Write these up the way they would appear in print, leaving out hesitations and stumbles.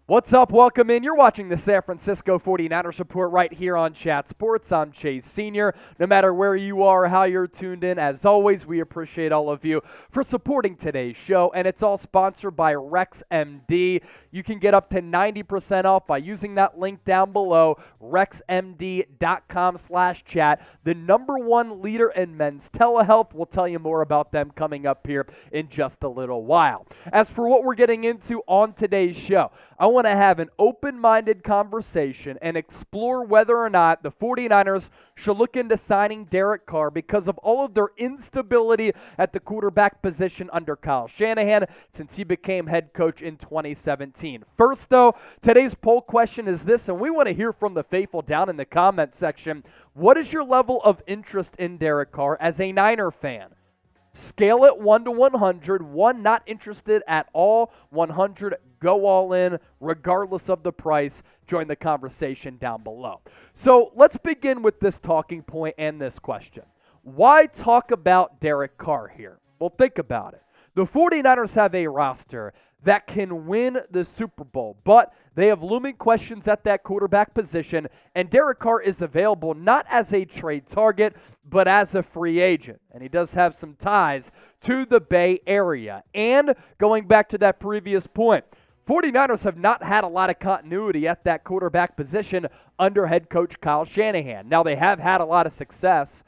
What's up? Welcome in. You're watching the San Francisco 49ers Report right here on Chat Sports. I'm Chase Sr. No matter where you are or how you're tuned in, as always, we appreciate all of you for supporting today's show, and it's all sponsored by RexMD. You can get up to 90% off by using that link down below, rexmd.com/chat. The #1 leader in men's telehealth. We'll tell you more about them coming up here in just a little while. As for what we're getting into on today's show, I want to have an open-minded conversation and explore whether or not the 49ers should look into signing Derek Carr because of all of their instability at the quarterback position under Kyle Shanahan since he became head coach in 2017. First, though, today's poll question is this, and we want to hear from the faithful down in the comment section. What is your level of interest in Derek Carr as a Niner fan? Scale it 1 to 100. 1, not interested at all. 100, go all in, regardless of the price. Join the conversation down below. So let's begin with this talking point and this question. Why talk about Derek Carr here? Well, think about it. The 49ers have a roster that can win the Super Bowl, but they have looming questions at that quarterback position, and Derek Carr is available not as a trade target, but as a free agent, and he does have some ties to the Bay Area. And going back to that previous point, 49ers have not had a lot of continuity at that quarterback position under head coach Kyle Shanahan. Now, they have had a lot of success,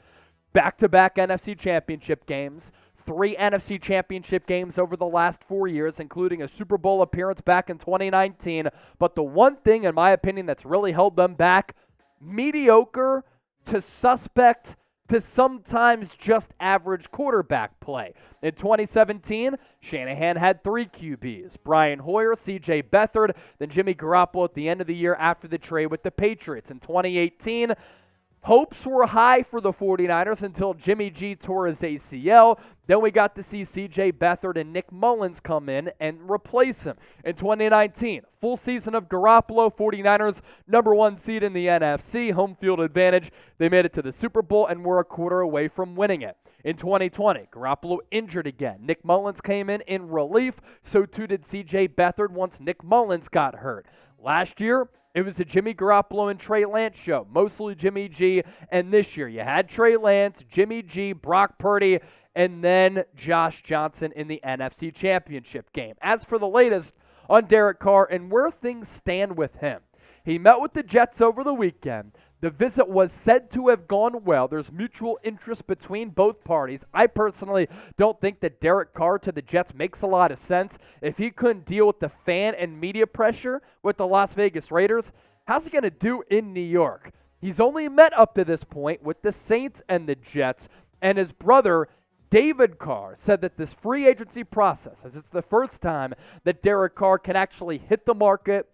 back-to-back NFC Championship games, 3 NFC Championship games over the last 4 years, including a Super Bowl appearance back in 2019. But the one thing, in my opinion, that's really held them back, mediocre to suspect to sometimes just average quarterback play. In 2017, Shanahan had 3 QBs, Brian Hoyer, CJ Beathard, then Jimmy Garoppolo at the end of the year after the trade with the Patriots. In 2018, hopes were high for the 49ers until Jimmy G tore his ACL. Then we got to see CJ Beathard and Nick Mullens come in and replace him. In 2019, full season of Garoppolo, 49ers #1 seed in the NFC, home field advantage. They made it to the Super Bowl and were a quarter away from winning it. In 2020, Garoppolo injured again. Nick Mullens came in relief, so too did CJ Beathard once Nick Mullens got hurt. Last year, it was a Jimmy Garoppolo and Trey Lance show, mostly Jimmy G. And this year, you had Trey Lance, Jimmy G, Brock Purdy, and then Josh Johnson in the NFC Championship game. As for the latest on Derek Carr and where things stand with him, he met with the Jets over the weekend. The visit was said to have gone well. There's mutual interest between both parties. I personally don't think that Derek Carr to the Jets makes a lot of sense. If he couldn't deal with the fan and media pressure with the Las Vegas Raiders, how's he going to do in New York? He's only met up to this point with the Saints and the Jets, and his brother David Carr said that this free agency process, as it's the first time that Derek Carr can actually hit the market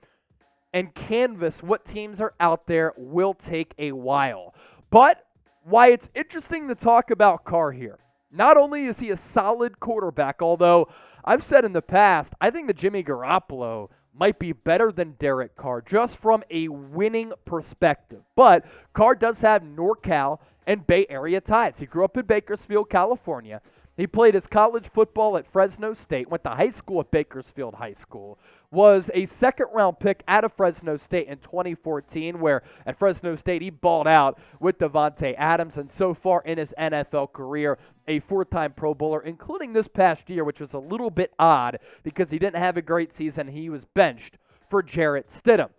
and canvas what teams are out there, will take a while. But why it's interesting to talk about Carr here, not only is he a solid quarterback, although I've said in the past, I think that Jimmy Garoppolo might be better than Derek Carr just from a winning perspective. But Carr does have NorCal and Bay Area ties. He grew up in Bakersfield, California. He played his college football at Fresno State, went to high school at Bakersfield High School, was a second-round pick out of Fresno State in 2014, where at Fresno State he balled out with Devontae Adams, and so far in his NFL career, a 4-time Pro Bowler, including this past year, which was a little bit odd because he didn't have a great season. He was benched for Jarrett Stidham.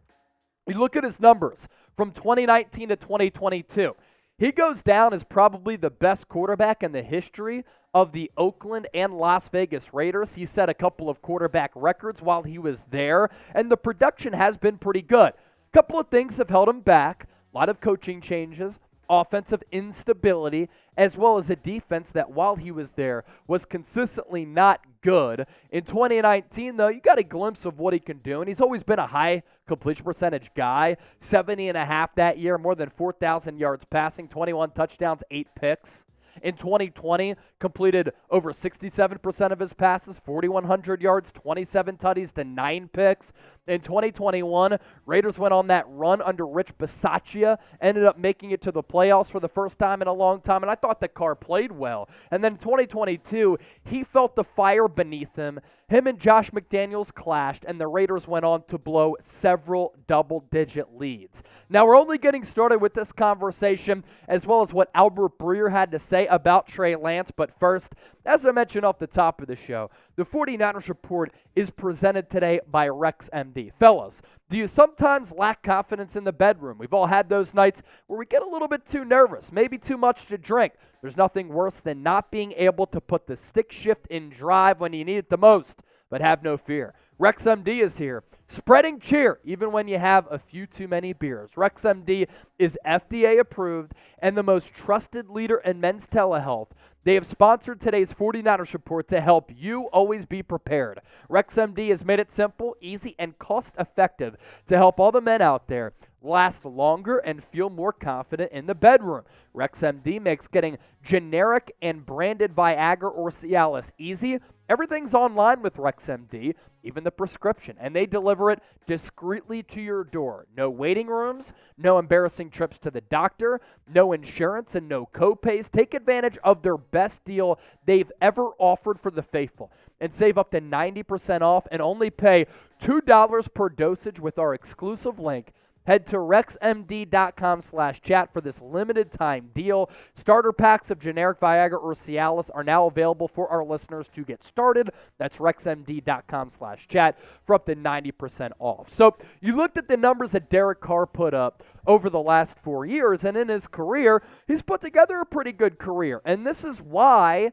You look at his numbers from 2019 to 2022. He goes down as probably the best quarterback in the history of the Oakland and Las Vegas Raiders. He set a couple of quarterback records while he was there, and the production has been pretty good. A couple of things have held him back. A lot of coaching changes, offensive instability, as well as a defense that while he was there was consistently not good. In 2019, though, you got a glimpse of what he can do, and he's always been a high completion percentage guy. 70.5 that year, more than 4,000 yards passing, 21 touchdowns, 8 picks. In 2020, completed over 67% of his passes, 4,100 yards, 27 tutties to 9 picks. In 2021, Raiders went on that run under Rich Bisaccia, ended up making it to the playoffs for the first time in a long time, and I thought that Carr played well. And then in 2022, he felt the fire beneath him, Him and Josh McDaniels clashed, and the Raiders went on to blow several double-digit leads. Now, we're only getting started with this conversation, as well as what Albert Breer had to say about Trey Lance. But first, as I mentioned off the top of the show, the 49ers Report is presented today by RexMD. Fellas, do you sometimes lack confidence in the bedroom? We've all had those nights where we get a little bit too nervous, maybe too much to drink. There's nothing worse than not being able to put the stick shift in drive when you need it the most. But have no fear. RexMD is here, spreading cheer even when you have a few too many beers. RexMD is FDA approved and the most trusted leader in men's telehealth. They have sponsored today's 49ers Report to help you always be prepared. RexMD has made it simple, easy, and cost-effective to help all the men out there last longer and feel more confident in the bedroom. RexMD makes getting generic and branded Viagra or Cialis easy. Everything's online with RexMD, even the prescription, and they deliver it discreetly to your door. No waiting rooms, no embarrassing trips to the doctor, no insurance, and no co-pays. Take advantage of their best deal they've ever offered for the faithful and save up to 90% off and only pay $2 per dosage with our exclusive link. Head to rexmd.com/chat for this limited time deal. Starter packs of generic Viagra or Cialis are now available for our listeners to get started. That's rexmd.com/chat for up to 90% off. So you looked at the numbers that Derek Carr put up over the last 4 years, and in his career, he's put together a pretty good career. And this is why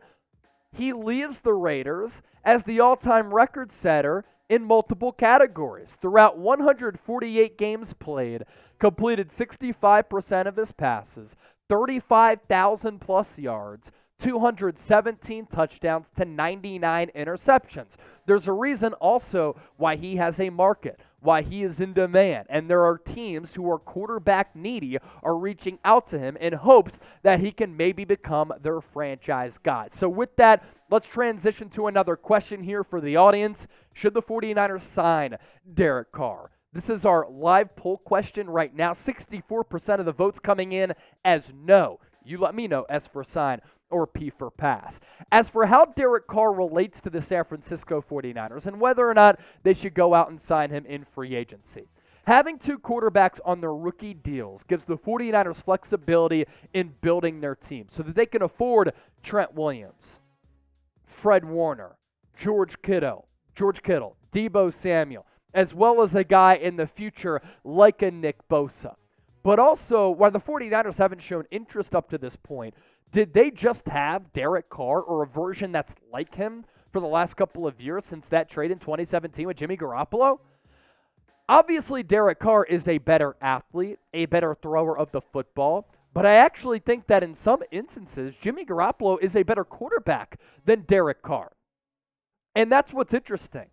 he leaves the Raiders as the all-time record setter in multiple categories. Throughout 148 games played, completed 65% of his passes, 35,000 plus yards, 217 touchdowns to 99 interceptions. There's a reason also why he has a market, why he is in demand, and there are teams who are quarterback needy are reaching out to him in hopes that he can maybe become their franchise guy. So with that, let's transition to another question here for the audience. Should the 49ers sign Derek Carr? This is our live poll question right now. 64% of the votes coming in as no. You let me know, S for sign or P for pass. As for how Derek Carr relates to the San Francisco 49ers and whether or not they should go out and sign him in free agency. Having two quarterbacks on their rookie deals gives the 49ers flexibility in building their team so that they can afford Trent Williams, Fred Warner, George Kittle, Deebo Samuel, as well as a guy in the future like a Nick Bosa. But also, while the 49ers haven't shown interest up to this point, did they just have Derek Carr or a version that's like him for the last couple of years since that trade in 2017 with Jimmy Garoppolo? Obviously, Derek Carr is a better athlete, a better thrower of the football, but I actually think that in some instances, Jimmy Garoppolo is a better quarterback than Derek Carr. And that's what's interesting,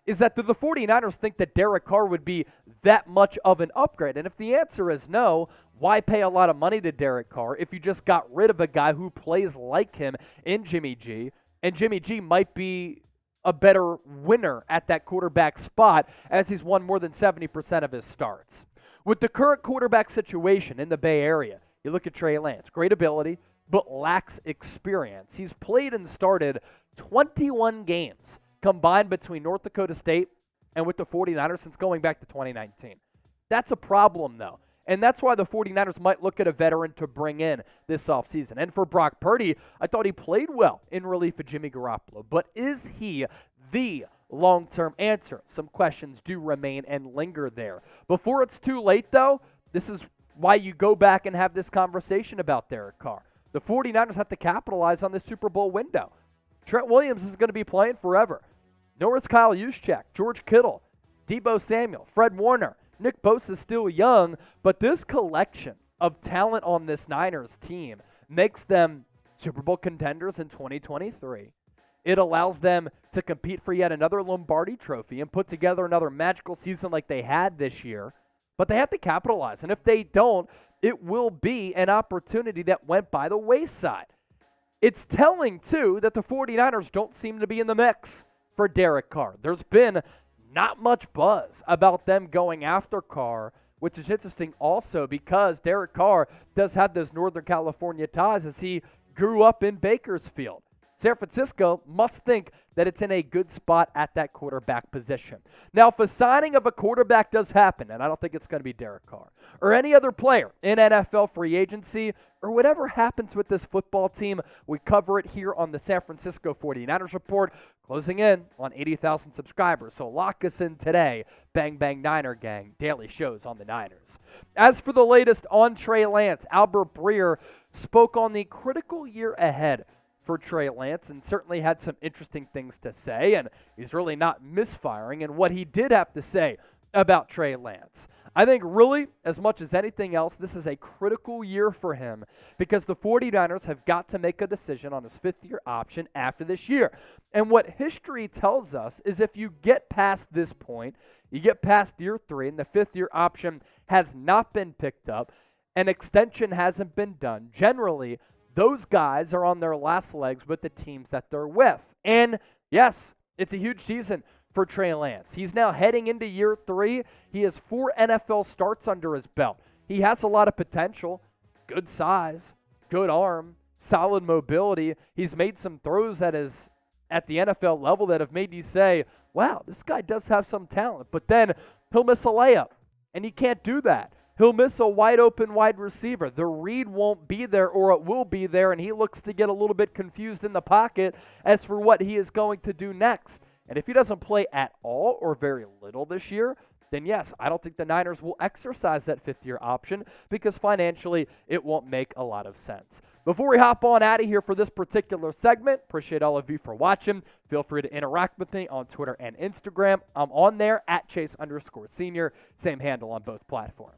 is that do the 49ers think that Derek Carr would be that much of an upgrade? And if the answer is no, why pay a lot of money to Derek Carr if you just got rid of a guy who plays like him in Jimmy G, and Jimmy G might be a better winner at that quarterback spot as he's won more than 70% of his starts. With the current quarterback situation in the Bay Area, you look at Trey Lance, great ability, but lacks experience. He's played and started 21 games combined between North Dakota State and with the 49ers since going back to 2019. That's a problem, though. And that's why the 49ers might look at a veteran to bring in this offseason. And for Brock Purdy, I thought he played well in relief of Jimmy Garoppolo. But is he the long-term answer? Some questions do remain and linger there. Before it's too late, though, this is why you go back and have this conversation about Derek Carr. The 49ers have to capitalize on this Super Bowl window. Trent Williams is going to be playing forever. Nor is Kyle Juszczyk, George Kittle, Deebo Samuel, Fred Warner. Nick Bosa is still young, but this collection of talent on this Niners team makes them Super Bowl contenders in 2023. It allows them to compete for yet another Lombardi trophy and put together another magical season like they had this year. But they have to capitalize, and if they don't, it will be an opportunity that went by the wayside. It's telling, too, that the 49ers don't seem to be in the mix for Derek Carr. There's been not much buzz about them going after Carr, which is interesting also because Derek Carr does have those Northern California ties as he grew up in Bakersfield. San Francisco must think that it's in a good spot at that quarterback position. Now, if a signing of a quarterback does happen, and I don't think it's going to be Derek Carr, or any other player in NFL free agency, or whatever happens with this football team, we cover it here on the San Francisco 49ers Report, closing in on 80,000 subscribers. So lock us in today. Bang Bang Niner Gang, daily shows on the Niners. As for the latest on Trey Lance, Albert Breer spoke on the critical year ahead for Trey Lance and certainly had some interesting things to say, and he's really not misfiring in what he did have to say about Trey Lance. I think really, as much as anything else, this is a critical year for him because the 49ers have got to make a decision on his fifth-year option after this year. And what history tells us is if you get past this point, you get past year 3 and the fifth-year option has not been picked up, an extension hasn't been done, generally, those guys are on their last legs with the teams that they're with. And yes, it's a huge season for Trey Lance. He's now heading into year 3. He has 4 NFL starts under his belt. He has a lot of potential, good size, good arm, solid mobility. He's made some throws at the NFL level that have made you say, wow, this guy does have some talent. But then he'll miss a layup, and he can't do that. He'll miss a wide-open wide receiver. The read won't be there, or it will be there, and he looks to get a little bit confused in the pocket as for what he is going to do next. And if he doesn't play at all or very little this year, then yes, I don't think the Niners will exercise that fifth-year option because financially it won't make a lot of sense. Before we hop on out of here for this particular segment, appreciate all of you for watching. Feel free to interact with me on Twitter and Instagram. I'm on there at Chase_Senior, same handle on both platforms.